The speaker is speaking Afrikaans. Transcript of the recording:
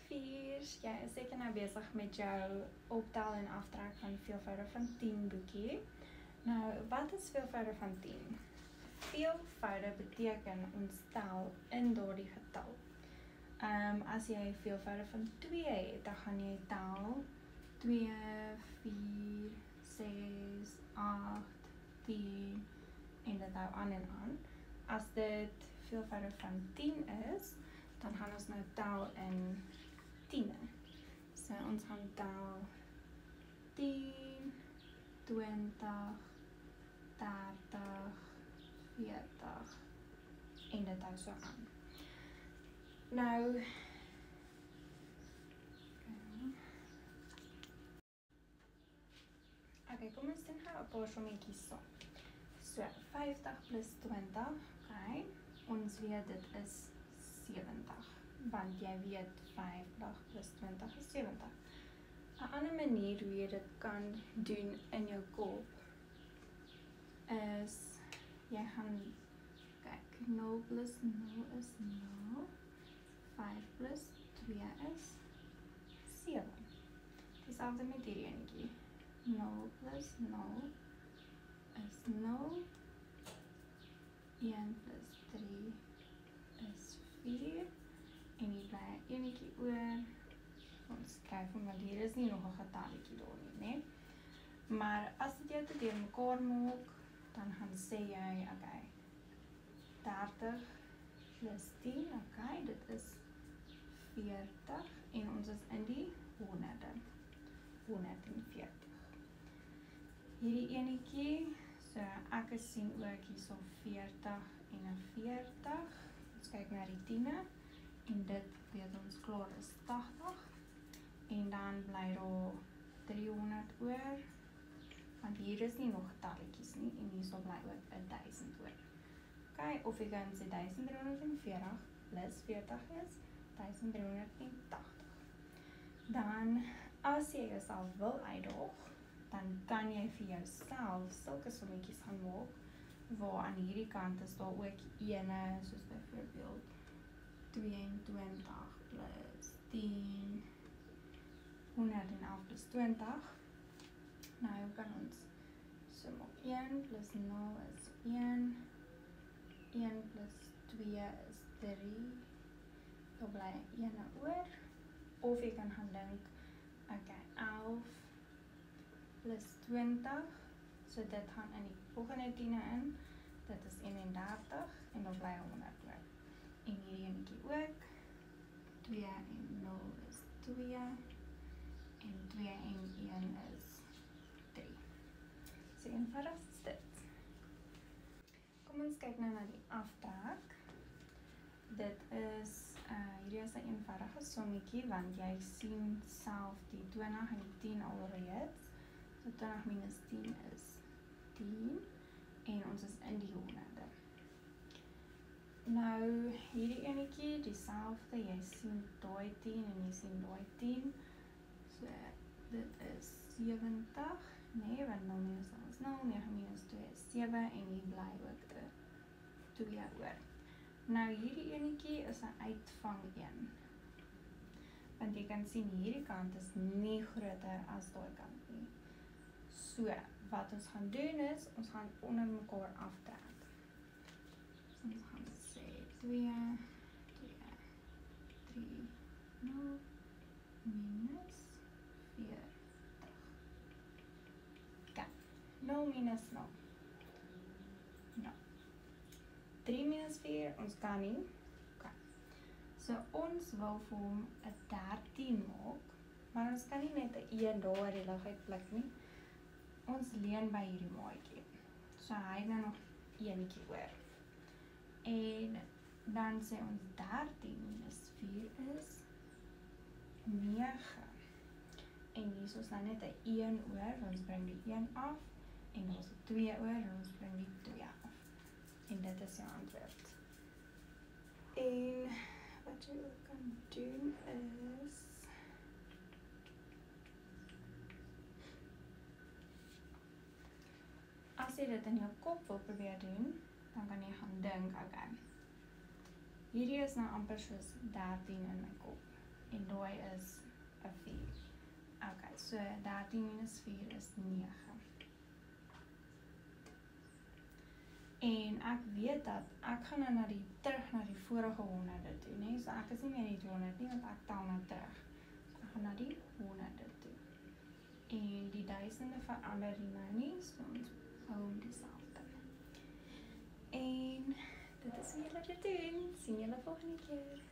4. Jy is seker nou besig met jou optel en aftrek van veelvoudig van 10 boekie. Nou, wat is veelvoudig van 10? Veelvoudig beteken ons tel in daardie getal. As jy veelvoudig van 2 het, dan gaan jy tel 2, 4, 6, 8, 10 en dit hou aan en aan. As dit veelvoudig van 10 is, dan gaan ons nou tel in 10e. So ons gaan tel 10, 20, 30, 40 en dit hou so aan. Nou, okay, kom ons doen nou 'n paar sommetjies saam. So, 50 plus 20, okay, ons weet dit is 70, want jy weet 50 plus 20 is 70. 'n ander manier hoe jy dit kan doen in jou kop is, jy gaan kyk, 0 plus 0 is 0, 5 plus 2 is 7. Dieselfde met hierdie enetjie. 0 plus 0 is 0, 1 plus 3 is 4, en hier bly enetjie oor. Ons kyk van wat hier is nie nog 'n getalletjie daar nie, né? Maar as dit jou te deur mekaar maak, dan gaan sê jy, okay, 30 plus 10, okay, dit is 40 en ons is in die honderde. 140. Hierdie enetjie, so ek sien ook hierso 40 en 'n 40. Ons kyk na die 10e en dit weet ons klaar is 80. En dan bly daar 300 oor, want hier is nie nog getalletjies nie, en hierso bly ook 1000 oor. Okay, of jy kan sê 1340 plus 40 is 1380. Dan, as jy jouself wil uitdaag, dan kan jy vir jouself sulke sommetjies gaan maak, waar aan hierdie kant is daar ook ene, soos byvoorbeeld 22 plus 10, 111 plus 20. Nou kan ons som op 1 plus 0 is 1, 1 plus 2 is 3, dan bly 1 oor, of jy kan gaan dink, okay, 11 plus 20, so dit gaan in die volgende 10e in, dit is 31, en dan bly 100 oor. En hierdie enetjie ook, 2 en 0 is 2, en 2 en 1 is 3. So eenvoudig is dit. Kom ons kyk nou na die aftrek. Dit is, hierdie is 'n eenvoudige sommetjie, want jy sien self die 20 en die 10 alreeds. So 20 minus 10 is 10, en ons is in die honderde. Nou, hierdie enetjie, dieselfde, jy sien daai 10 en jy sien daai 10. So, dit is 70, nee, want 0 minus 0 is 0, 9 minus 2 is 7, en hier bly ook 'n 2 oor. Nou, hierdie enetjie is 'n uitvang 1. Want jy kan sien, hierdie kant is nie groter as daai kant nie. So, wat ons gaan doen is, ons gaan onder mekaar aftrek. So, ons gaan sê 2, 2, 3, 0, minus 40. Okay, 0 minus 0. No. 3 minus 4, ons kan nie. Okay. So, ons wil vir hom 'n 13 maak, maar ons kan nie net 'n 1 daar die lug uitblik nie. Ons leen by hierdie maatjie. So, hy het nou nog enetjie oor. En dan sê ons 13 minus 4 is 9. En hier is ons nou net 'n 1 oor, ons bring die 1 af, en ons het 2 oor, en ons bring die 2 af. En dit is jou antwoord. En wat jy ook kan doen is, as jy dit in jou kop wil probeer doen, dan kan jy gaan dink, okay, hierdie is nou amper soos 13 in my kop, en rooi is 'n 4. Okay, so 13 minus 4 is 9. En ek weet dat ek gaan nou terug na die vorige honderde toe, nee? So ek is nie meer die 200 nie, want ek tel nou terug. So ek gaan na die honderde toe. En die duisende verander nou nie, so ons hou hom dieselfde. En dit is hoe julle dit doen. Sien julle volgende keer.